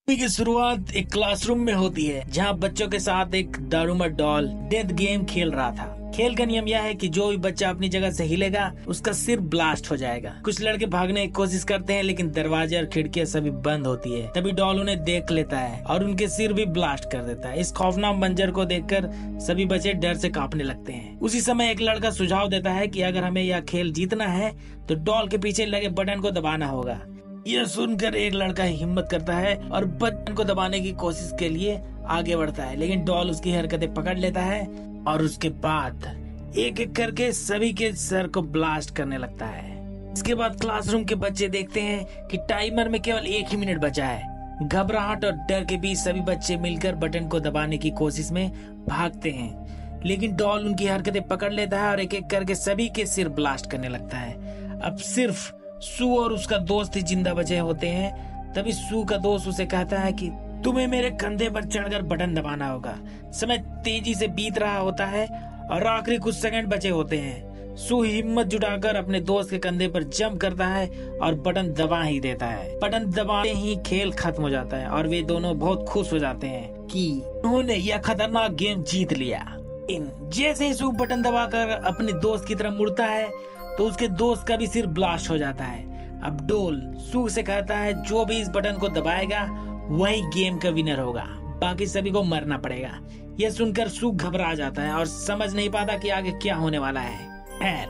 Movie की शुरुआत एक क्लासरूम में होती है जहां बच्चों के साथ एक दारूमद डॉल डेथ गेम खेल रहा था। खेल का नियम यह है कि जो भी बच्चा अपनी जगह से हिलेगा उसका सिर ब्लास्ट हो जाएगा। कुछ लड़के भागने की कोशिश करते हैं लेकिन दरवाजे और खिड़कियां सभी बंद होती है। तभी डॉल उन्हें देख लेता है और उनके सिर भी ब्लास्ट कर देता है। इस खौफनाक मंजर को देखकर सभी बच्चे डर से कांपने लगते हैं। उसी समय एक लड़का सुझाव देता है कि अगर हमें यह खेल जीतना है तो डॉल के पीछे लगे बटन को दबाना होगा। यह सुनकर एक लड़का हिम्मत करता है और बटन को दबाने की कोशिश के लिए आगे बढ़ता है, लेकिन डॉल उसकी हरकतें पकड़ लेता है और उसके बाद एक एक करके सभी के सर को ब्लास्ट करने लगता है। इसके बाद क्लासरूम के बच्चे देखते हैं कि टाइमर में केवल 1 ही मिनट बचा है। घबराहट और डर के बीच सभी बच्चे मिलकर बटन को दबाने की कोशिश में भागते हैं, लेकिन डॉल उनकी हरकतें पकड़ लेता है और एक एक करके सभी के सिर ब्लास्ट करने लगता है। अब सिर्फ सू और उसका दोस्त ही जिंदा बचे होते हैं। तभी सू का दोस्त उसे कहता है कि तुम्हें मेरे कंधे पर चढ़कर बटन दबाना होगा। समय तेजी से बीत रहा होता है और आखिरी कुछ सेकंड बचे होते हैं। सू हिम्मत जुटाकर अपने दोस्त के कंधे पर जंप करता है और बटन दबा ही देता है। बटन दबाते ही खेल खत्म हो जाता है और वे दोनों बहुत खुश हो जाते हैं कि उन्होंने यह खतरनाक गेम जीत लिया। जैसे ही सू बटन दबाकर अपने दोस्त की तरफ मुड़ता है तो उसके दोस्त का भी सिर ब्लास्ट हो जाता है। अब डॉल सू से कहता है जो भी इस बटन को दबाएगा वही गेम का विनर होगा, बाकी सभी को मरना पड़ेगा। यह सुनकर सू घबरा जाता है और समझ नहीं पाता कि आगे क्या होने वाला है।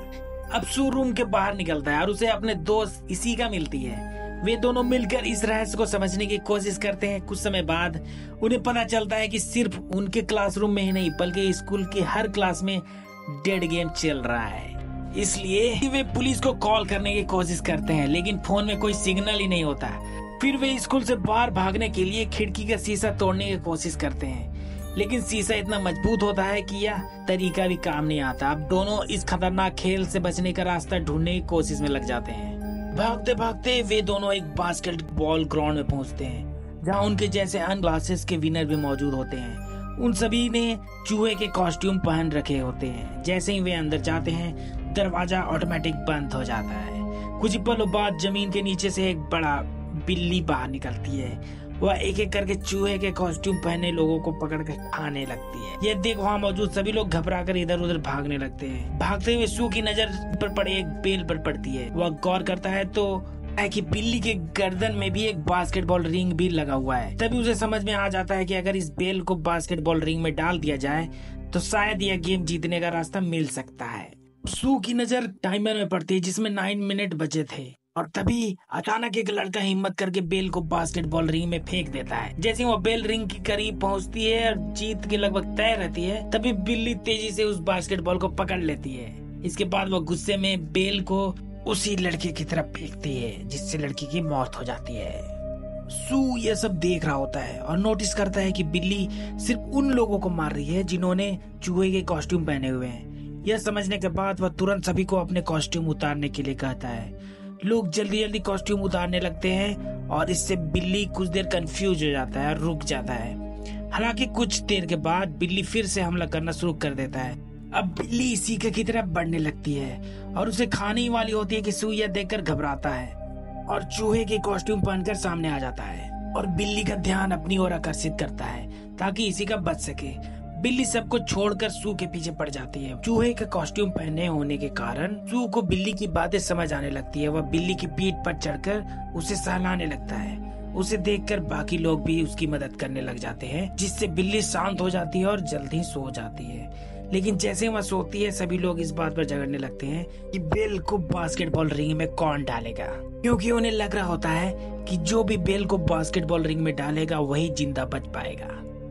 अब सू रूम के बाहर निकलता है और उसे अपने दोस्त इसी का मिलती है। वे दोनों मिलकर इस रहस्य को समझने की कोशिश करते हैं। कुछ समय बाद उन्हें पता चलता है कि सिर्फ उनके क्लासरूम में ही नहीं बल्कि स्कूल की हर क्लास में डेड गेम चल रहा है। इसलिए वे पुलिस को कॉल करने की कोशिश करते हैं, लेकिन फोन में कोई सिग्नल ही नहीं होता। फिर वे स्कूल से बाहर भागने के लिए खिड़की का शीशा तोड़ने की कोशिश करते हैं, लेकिन शीशा इतना मजबूत होता है कि यह तरीका भी काम नहीं आता। अब दोनों इस खतरनाक खेल से बचने का रास्ता ढूंढने की कोशिश में लग जाते हैं। भागते भागते वे दोनों एक बास्केटबॉल ग्राउंड में पहुंचते हैं, जहां उनके जैसे अन्य क्लासेस के विनर भी मौजूद होते हैं। उन सभी ने चूहे के कॉस्ट्यूम पहन रखे होते हैं। जैसे ही वे अंदर जाते हैं दरवाजा ऑटोमेटिक बंद हो जाता है। कुछ पलों बाद जमीन के नीचे से एक बड़ा बिल्ली बाहर निकलती है। वह एक एक करके चूहे के कॉस्ट्यूम पहने लोगों को पकड़कर खाने लगती है। यह देख वहाँ मौजूद सभी लोग घबराकर इधर उधर भागने लगते हैं। भागते हुए सू की नजर पर पड़े एक बेल पर पड़ती है। वह गौर करता है तो कि बिल्ली के गर्दन में भी एक बास्केटबॉल रिंग भी लगा हुआ है। तभी उसे समझ में आ जाता है कि अगर इस बेल को बास्केटबॉल रिंग में डाल दिया जाए तो शायद यह गेम जीतने का रास्ता मिल सकता है। सू की नजर टाइमर में पड़ती है जिसमें 9 मिनट बचे थे और तभी अचानक एक लड़का हिम्मत करके बेल को बास्केटबॉल रिंग में फेंक देता है। जैसे वो बेल रिंग के करीब पहुंचती है और जीत के लगभग तय रहती है, तभी बिल्ली तेजी से उस बास्केटबॉल को पकड़ लेती है। इसके बाद वो गुस्से में बेल को उसी लड़के की तरफ फेंकती है, जिससे लड़की की मौत हो जाती है। सू यह सब देख रहा होता है और नोटिस करता है कि बिल्ली सिर्फ उन लोगों को मार रही है जिन्होंने चूहे के कॉस्ट्यूम पहने हुए हैं। यह समझने के बाद वह तुरंत सभी को अपने कॉस्ट्यूम उतारने के लिए कहता है। लोग जल्दी जल्दी कॉस्ट्यूम उतारने लगते हैं और इससे बिल्ली कुछ देर कंफ्यूज हो जाता है और रुक जाता है। हालांकि कुछ देर के बाद बिल्ली फिर से हमला करना शुरू कर देता है। अब बिल्ली इसी की तरफ बढ़ने लगती है और उसे खाने ही वाली होती है कि सू यह देखकर घबराता है और चूहे के कॉस्ट्यूम पहनकर सामने आ जाता है और बिल्ली का ध्यान अपनी ओर आकर्षित करता है ताकि इसी का बच सके। बिल्ली सबको छोड़कर सू के पीछे पड़ जाती है। चूहे के कॉस्ट्यूम पहने होने के कारण सू को बिल्ली की बातें समझ आने लगती है। वह बिल्ली की पीठ पर चढ़कर उसे सहलाने लगता है। उसे देखकर बाकी लोग भी उसकी मदद करने लग जाते हैं, जिससे बिल्ली शांत हो जाती है और जल्दी सो जाती है। लेकिन जैसे वह सोती है सभी लोग इस बात पर झगड़ने लगते हैं कि बेल को बास्केटबॉल रिंग में कौन डालेगा, क्योंकि उन्हें लग रहा होता है कि जो भी बेल को बास्केटबॉल रिंग में डालेगा वही जिंदा बच पाएगा।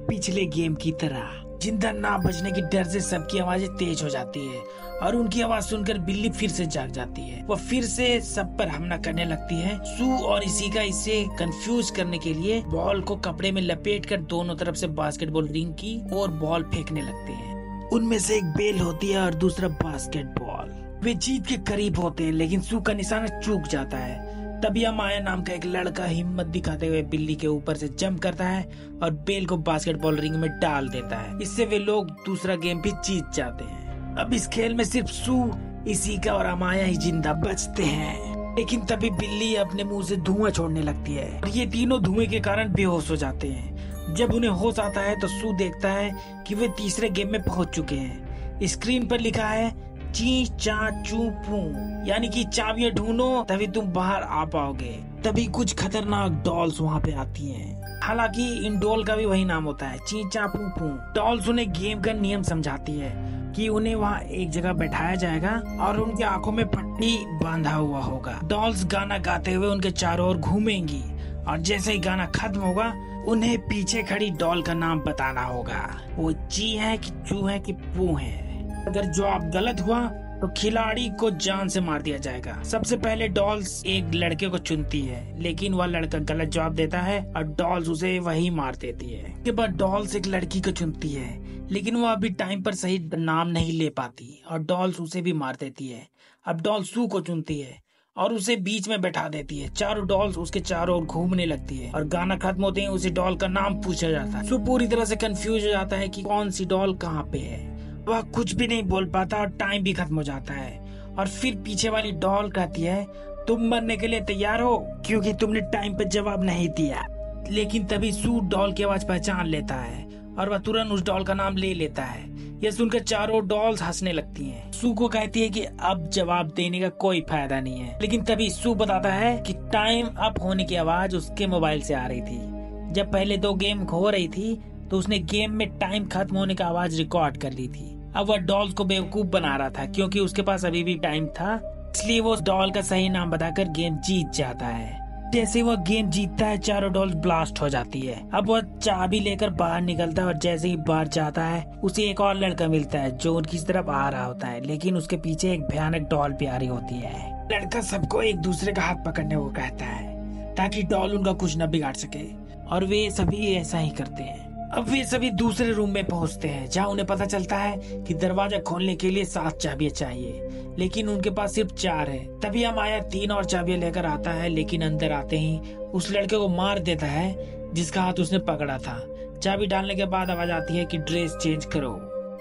पिछले गेम की तरह जिंदा ना बचने की डर से सबकी आवाजें तेज हो जाती है और उनकी आवाज सुनकर बिल्ली फिर से जाग जाती है। वह फिर से सब पर हमला करने लगती है। सू और इसी का इसे कंफ्यूज करने के लिए बॉल को कपड़े में लपेटकर दोनों तरफ से बास्केटबॉल रिंग की और बॉल फेंकने लगते हैं। उनमें से एक बेल होती है और दूसरा बास्केटबॉल। वे जीत के करीब होते हैं लेकिन सू का निशाना चूक जाता है। तभी अमाया नाम का एक लड़का हिम्मत दिखाते हुए बिल्ली के ऊपर से जंप करता है और बेल को बास्केटबॉल रिंग में डाल देता है। इससे वे लोग दूसरा गेम भी जीत जाते हैं। अब इस खेल में सिर्फ सू, इसी का और अमाया ही जिंदा बचते हैं। लेकिन तभी बिल्ली अपने मुंह से धुआं छोड़ने लगती है और ये तीनों धुएं के कारण बेहोश हो जाते हैं। जब उन्हें होश आता है तो सू देखता है कि वे तीसरे गेम में पहुंच चुके हैं। स्क्रीन पर लिखा है ची चा चू पू, यानी कि चाबियां ढूंढो तभी तुम बाहर आ पाओगे। तभी कुछ खतरनाक डॉल्स वहाँ पे आती हैं। हालांकि इन डॉल का भी वही नाम होता है, ची चा पू पू। डॉल्स उन्हें गेम का नियम समझाती है कि उन्हें वहाँ एक जगह बैठाया जाएगा और उनकी आंखों में पट्टी बांधा हुआ होगा। डॉल्स गाना गाते हुए उनके चारों ओर घूमेंगी और जैसे ही गाना खत्म होगा उन्हें पीछे खड़ी डॉल का नाम बताना होगा। वो ची है कि चू है कि पू है। अगर जवाब गलत हुआ तो खिलाड़ी को जान से मार दिया जाएगा। सबसे पहले डॉल्स एक लड़के को चुनती है, लेकिन वह लड़का गलत जवाब देता है और डॉल्स उसे वही मार देती है। उसके बाद डॉल्स एक लड़की को चुनती है, लेकिन वह अभी टाइम पर सही नाम नहीं ले पाती और डॉल्स उसे भी मार देती है। अब डॉल्स सू को चुनती है और उसे बीच में बैठा देती है। चारों डॉल्स उसके चारों ओर घूमने लगती है और गाना खत्म होते ही उसे डॉल का नाम पूछा जाता है। सू पूरी तरह से कंफ्यूज हो जाता है कि कौन सी डॉल कहाँ पे है। वह कुछ भी नहीं बोल पाता और टाइम भी खत्म हो जाता है। और फिर पीछे वाली डॉल कहती है तुम मरने के लिए तैयार हो क्योंकि तुमने टाइम पर जवाब नहीं दिया। लेकिन तभी सू डॉल की आवाज पहचान लेता है और वह तुरंत उस डॉल का नाम ले लेता है। यह सुनकर चारों डॉल्स हंसने लगती हैं। सू को कहती है कि अब जवाब देने का कोई फायदा नहीं है। लेकिन तभी सू बताता है कि टाइम अप होने की आवाज उसके मोबाइल से आ रही थी। जब पहले 2 गेम हो रही थी तो उसने गेम में टाइम खत्म होने का आवाज रिकॉर्ड कर ली थी। अब वह डॉल्स को बेवकूफ बना रहा था क्योंकि उसके पास अभी भी टाइम था, इसलिए वो डॉल का सही नाम बताकर गेम जीत जाता है। जैसे वह गेम जीतता है चारों डॉल्स ब्लास्ट हो जाती है। अब वह चाबी लेकर बाहर निकलता है और जैसे ही बाहर जाता है उसे एक और लड़का मिलता है जो उनकी तरफ आ रहा होता है, लेकिन उसके पीछे एक भयानक डॉल भी आ रही होती है। लड़का सबको एक दूसरे का हाथ पकड़ने को कहता है ताकि डॉल उनका कुछ न बिगाड़ सके और वे सभी ऐसा ही करते हैं। अब वे सभी दूसरे रूम में पहुंचते हैं जहां उन्हें पता चलता है कि दरवाजा खोलने के लिए 7 चाबियां चाहिए, लेकिन उनके पास सिर्फ 4 है। तभी अमाया 3 और चाबियां लेकर आता है, लेकिन अंदर आते ही उस लड़के को मार देता है जिसका हाथ उसने पकड़ा था। चाबी डालने के बाद आवाज आती है कि ड्रेस चेंज करो।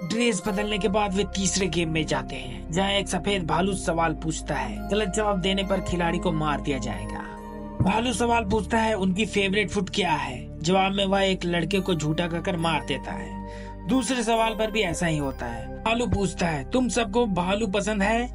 ड्रेस बदलने के बाद वे तीसरे गेम में जाते हैं जहाँ एक सफेद भालू सवाल पूछता है। गलत जवाब देने पर खिलाड़ी को मार दिया जाएगा। भालू सवाल पूछता है उनकी फेवरेट फूड क्या है। जवाब में वह एक लड़के को झूठा कहकर मार देता है। दूसरे सवाल पर भी ऐसा ही होता है। भालू पूछता है तुम सबको भालू पसंद है,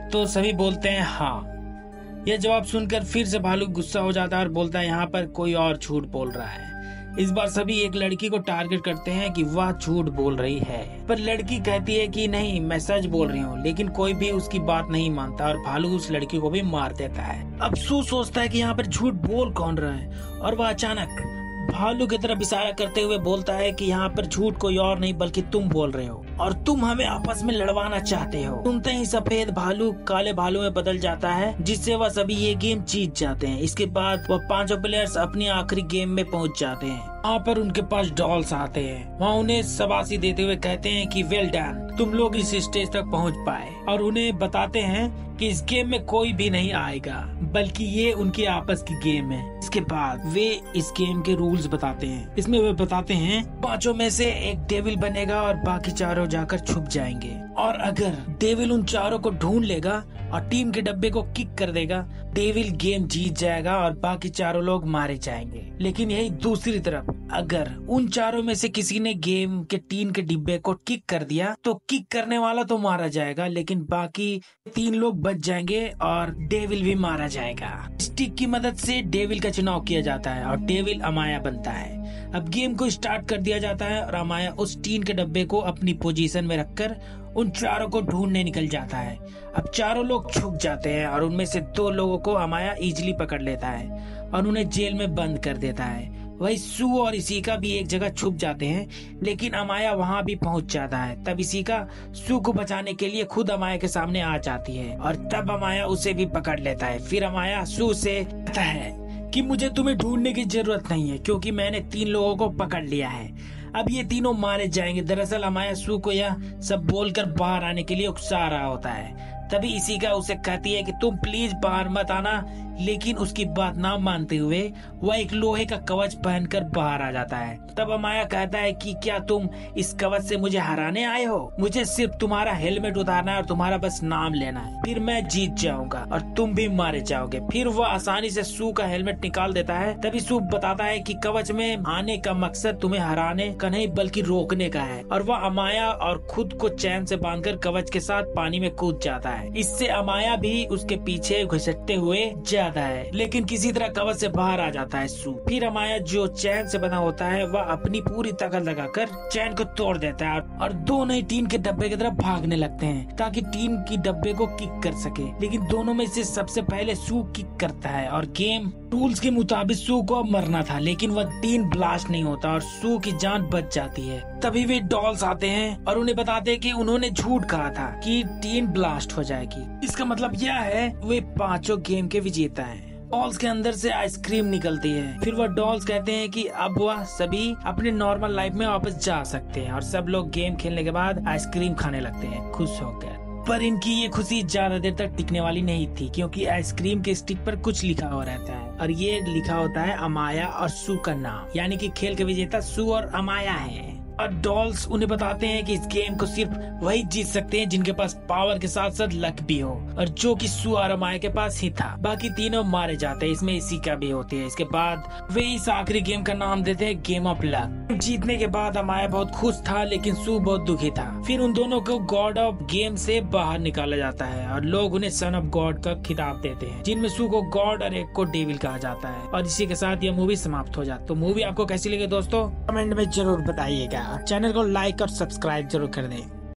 तो सभी बोलते हैं हाँ। यह जवाब सुनकर फिर से भालू गुस्सा हो जाता है और बोलता है यहाँ पर कोई और झूठ बोल रहा है। इस बार सभी एक लड़की को टारगेट करते हैं कि वह झूठ बोल रही है, पर लड़की कहती है कि नहीं मैं सच बोल रही हूँ, लेकिन कोई भी उसकी बात नहीं मानता और भालू उस लड़की को भी मार देता है। अब सू सोचता है कि यहाँ पर झूठ बोल कौन रहा है और वह अचानक भालू की तरफ इशारा करते हुए बोलता है कि यहाँ पर झूठ कोई और नहीं बल्कि तुम बोल रहे हो और तुम हमें आपस में लड़वाना चाहते हो। सुनते ही सफेद भालू काले भालू में बदल जाता है जिससे वह सभी ये गेम जीत जाते हैं। इसके बाद वह 5 प्लेयर्स अपनी आखिरी गेम में पहुँच जाते हैं। वहाँ पर उनके पास डॉल्स आते हैं। वहाँ उन्हें शाबाशी देते हुए कहते हैं कि वेल डन, तुम लोग इस स्टेज तक पहुँच पाए, और उन्हें बताते हैं कि इस गेम में कोई भी नहीं आएगा बल्कि ये उनकी आपस की गेम है। इसके बाद वे इस गेम के रूल्स बताते हैं। इसमें वे बताते हैं 5 में से एक डेविल बनेगा और बाकी चारों जाकर छुप जाएंगे, और अगर डेविल उन चारों को ढूंढ लेगा और टीम के डब्बे को किक कर देगा, डेविल गेम जीत जाएगा और बाकी चारों लोग मारे जाएंगे। लेकिन यही दूसरी तरफ अगर उन चारों में से किसी ने गेम के टीम के डिब्बे को किक कर दिया तो किक करने वाला तो मारा जाएगा, लेकिन बाकी 3 लोग बच जाएंगे और डेविल भी मारा जाएगा। स्टिक की मदद से डेविल का चुनाव किया जाता है और डेविल अमाया बनता है। अब गेम को स्टार्ट कर दिया जाता है और अमाया उस टीन के डब्बे को अपनी पोजीशन में रखकर उन चारों को ढूंढने निकल जाता है। अब चारों लोग छुप जाते हैं और उनमें से 2 लोगों को अमाया इजीली पकड़ लेता है और उन्हें जेल में बंद कर देता है। वही सू और इशिका भी एक जगह छुप जाते हैं, लेकिन अमाया वहां भी पहुंच जाता है। तब इशिका सू को बचाने के लिए खुद अमाया के सामने आ जाती है और तब अमाया उसे भी पकड़ लेता है। फिर अमाया सू से कहता है कि मुझे तुम्हें ढूंढने की जरूरत नहीं है क्योंकि मैंने 3 लोगों को पकड़ लिया है। अब ये तीनों मारे जाएंगे। दरअसल अमाया सू को यह सब बोलकर बाहर आने के लिए उकसा रहा होता है। तभी इशिका उसे कहती है कि तुम प्लीज बाहर मत आना लेकिन उसकी बात ना मानते हुए वह एक लोहे का कवच पहनकर बाहर आ जाता है। तब अमाया कहता है कि क्या तुम इस कवच से मुझे हराने आए हो? मुझे सिर्फ तुम्हारा हेलमेट उतारना है और तुम्हारा बस नाम लेना है, फिर मैं जीत जाऊंगा और तुम भी मारे जाओगे। फिर वह आसानी से सू का हेलमेट निकाल देता है। तभी सू बताता है कि कवच में आने का मकसद तुम्हें हराने का नहीं बल्कि रोकने का है, और वह अमाया और खुद को चैन से बांधकर कवच के साथ पानी में कूद जाता है। इससे अमाया भी उसके पीछे घुसटते हुए जाता है, लेकिन किसी तरह कवच से बाहर आ जाता है सू। फिर अमाया जो चैन से बना होता है वह अपनी पूरी ताकत लगाकर चैन को तोड़ देता है और दोनों ही टीन के डब्बे की तरफ भागने लगते हैं ताकि टीन की डब्बे को किक कर सके। लेकिन दोनों में से सबसे पहले सू किक करता है और गेम रूल्स के मुताबिक सू को अब मरना था, लेकिन वह टीन ब्लास्ट नहीं होता और सू की जान बच जाती है। तभी वे डॉल्स आते हैं और उन्हें बताते हैं कि उन्होंने झूठ कहा था कि टीन ब्लास्ट हो जाएगी। इसका मतलब यह है वे पांचों गेम के विजेता हैं। डॉल्स के अंदर से आइसक्रीम निकलती है। फिर वह डॉल्स कहते हैं कि अब वह सभी अपने नॉर्मल लाइफ में वापस जा सकते हैं और सब लोग गेम खेलने के बाद आइसक्रीम खाने लगते हैं खुश होकर। पर इनकी ये खुशी ज्यादा देर तक टिकने वाली नहीं थी, क्योंकि आइसक्रीम के स्टिक पर कुछ लिखा हुआ रहता है और ये लिखा होता है अमाया और सू का नाम, यानी कि खेल के विजेता सू और अमाया हैं। और डॉल्स उन्हें बताते हैं कि इस गेम को सिर्फ वही जीत सकते हैं जिनके पास पावर के साथ साथ लक भी हो, और जो कि सू और अमाया के पास ही था। बाकी तीनों मारे जाते हैं, इसमें इसी का भी होती है। इसके बाद वे इस आखिरी गेम का नाम देते हैं गेम ऑफ लक। जीतने के बाद अमाया बहुत खुश था, लेकिन सू बहुत दुखी था। फिर उन दोनों को गॉड ऑफ गेम से बाहर निकाला जाता है और लोग उन्हें सन ऑफ गॉड का खिताब देते हैं, जिनमें सू को गॉड और एक को डेविल कहा जाता है। और इसी के साथ यह मूवी समाप्त हो जाती। तो मूवी आपको कैसी लगी दोस्तों, कमेंट में जरूर बताइएगा। चैनल को लाइक और सब्सक्राइब जरूर कर दें।